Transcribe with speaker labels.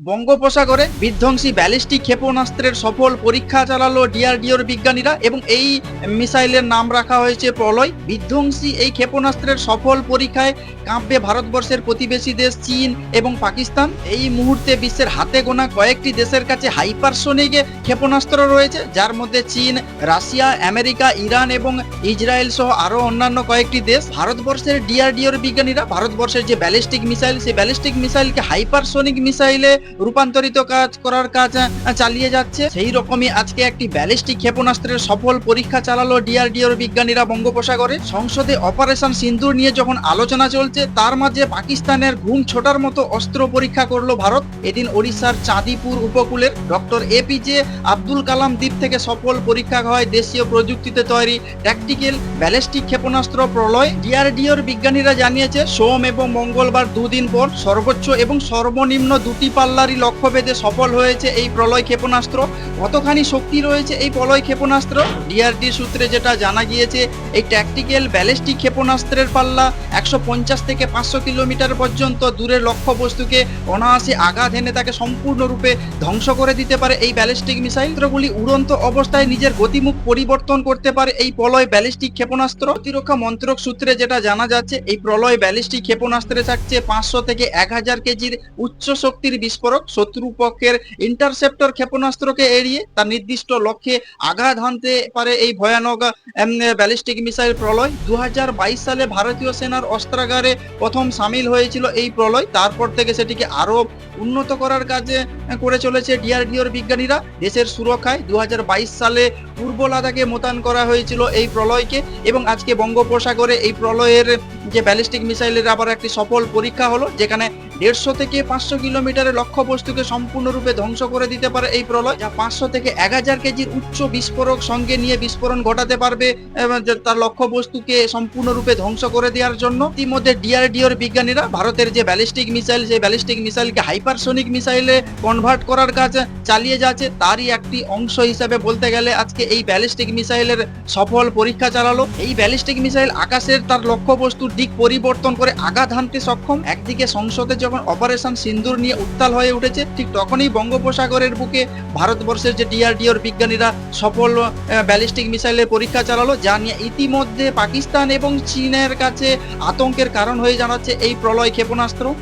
Speaker 1: বঙ্গোপসাগরে বিধ্বংসী ব্যালিস্টিক ক্ষেপণাস্ত্রের সফল পরীক্ষা চালালো ডিআরডিওর বিজ্ঞানীরা এবং এই মিসাইলের নাম রাখা হয়েছে প্রলয়। বিধ্বংসী এই ক্ষেপণাস্ত্রের সফল পরীক্ষায় কাঁপবে ভারতবর্ষের প্রতিবেশী দেশ চীন এবং পাকিস্তান। এই মুহূর্তে বিশ্বের হাতে গোনা কয়েকটি দেশের কাছে হাইপারসোনিক ক্ষেপণাস্ত্র রয়েছে, যার মধ্যে চীন, রাশিয়া, আমেরিকা, ইরান এবং ইসরায়েল সহ আরো অন্যান্য কয়েকটি দেশ। ভারতবর্ষের ডিআরডিওর বিজ্ঞানীরা ভারতবর্ষের যে ব্যালিস্টিক মিসাইল, সেই ব্যালিস্টিক মিসাইলকে হাইপারসোনিক মিসাইলে রূপান্তরিত করার কাজ চালিয়ে যাচ্ছে। সেই রকমই আজকে একটি ব্যালিস্টিক ক্ষেপণাস্ত্রের সফল পরীক্ষা চালালো ডিআরডিওর বিজ্ঞানীরা বঙ্গোপসাগরে। সংসদে অপারেশন সিন্দুর নিয়ে যখন আলোচনা চলছে, তার মাঝে পাকিস্তানের ঘুম ছোটার মতো অস্ত্র পরীক্ষা করলো ভারত। এদিন ওড়িশার চাঁদিপুর উপকূলের ডক্টর এপিজে আব্দুল কালাম দ্বীপ থেকে সফল পরীক্ষা হয় দেশীয় প্রযুক্তিতে তৈরি ট্যাকটিক্যাল ব্যালিস্টিক ক্ষেপণাস্ত্র প্রলয়। ডিআরডিওর বিজ্ঞানীরা জানিয়েছে, সোম এবং মঙ্গলবার দুদিন পর সর্বোচ্চ এবং সর্বনিম্ন দুটি পাল্লারই লক্ষ্য ভেদে সফল হয়েছে এই প্রলয় ক্ষেপণাস্ত্র। কতখানি শক্তি রয়েছে এই প্রলয় ক্ষেপণাস্ত্র? ডিআরডি সূত্রে যেটা জানা গিয়েছে, এই ট্যাকটিক্যাল ব্যালিস্টিক ক্ষেপণাস্ত্রের পাল্লা 150 থেকে 500 কিলোমিটার পর্যন্ত দূরের লক্ষ্য বস্তুকে অনায়াসে আঘাত এনে তাকে সম্পূর্ণরূপে ধ্বংস করে দিতে পারে এই ব্যালিস্টিক মিসাইলগুলি। উড়ন্ত অবস্থায় নিজের গতিমুখ পরিবর্তন করতে পারে এই প্রলয় ব্যালিস্টিক ক্ষেপণাস্ত্র। প্রতিরক্ষা মন্ত্রক সূত্রে যেটা জানা যাচ্ছে, এই প্রলয় ব্যালিস্টিক ক্ষেপণাস্ত্রে থাকছে 500 থেকে 1000 কেজির উচ্চ শক্তির বিস্ফোরক। শত্রুপক্ষের ইন্টারসেপ্টর ক্ষেপণাস্ত্রকে এড়িয়ে তার নির্দিষ্ট লক্ষ্যে আঘাত হানতে পারে এই ভয়ানক ব্যালিস্টিক মিসাইল প্রলয়। 2022 সালে ভারতীয় সেনার অস্ত্রাগারে প্রথম সামিল হয়েছিল এই প্রলয়। তারপর থেকে সেটিকে আরো উন্নত করার কাজে করে চলেছে ডিআরডিওর বিজ্ঞানীরা। দেশের সুরক্ষায় 2022 সালে পূর্ব লাদাখে মোতায়েন করা হয়েছিল এই প্রলয়কে, এবং আজকে বঙ্গোপসাগরে এই প্রলয়ের যে ব্যালিস্টিক মিসাইলের আবার একটি সফল পরীক্ষা হলো, যেখানে 150 থেকে 500 কিলোমিটারের লক্ষ্য বস্তুকে সম্পূর্ণরূপে ধ্বংস করে দিতে পারে এই প্রলয়, যা 500 থেকে 1000 কেজির উচ্চ বিস্ফোরক সঙ্গে নিয়ে বিস্ফোরণ ঘটাতে পারবে তার লক্ষ্য বস্তুকে সম্পূর্ণরূপে ধ্বংস করে দেওয়ার জন্য। ইতিমধ্যে ডিআরডিওর বিজ্ঞানীরা ভারতের যে ব্যালিস্টিক মিসাইল, সেই ব্যালিস্টিক মিসাইলকে হাইপারসোনিক মিসাইলে কনভার্ট করার কাজ চালিয়ে যাচ্ছে। তারই একটি অংশ হিসেবে বলতে গেলে আজকে এই ব্যালিস্টিক মিসাইলের সফল পরীক্ষা চালালো। এই ব্যালিস্টিক মিসাইল আকাশের তার লক্ষ্য বস্তুর দিক পরিবর্তন করে আঘাত হানতে সক্ষম। একদিকে সংসদে যখন অপারেশন সিন্দুর নিয়ে উত্তাল হয়ে উঠেছে, ঠিক তখনই বঙ্গোপসাগরের বুকে ভারতবর্ষের যে ডিআরডিওর বিজ্ঞানীরা সফল ব্যালিস্টিক মিসাইলের পরীক্ষা চালালো, যা নিয়ে ইতিমধ্যে পাকিস্তান এবং চীনের কাছে আতঙ্কের কারণ হয়ে দাঁড়াচ্ছে এই প্রলয় ক্ষেপণাস্ত্র।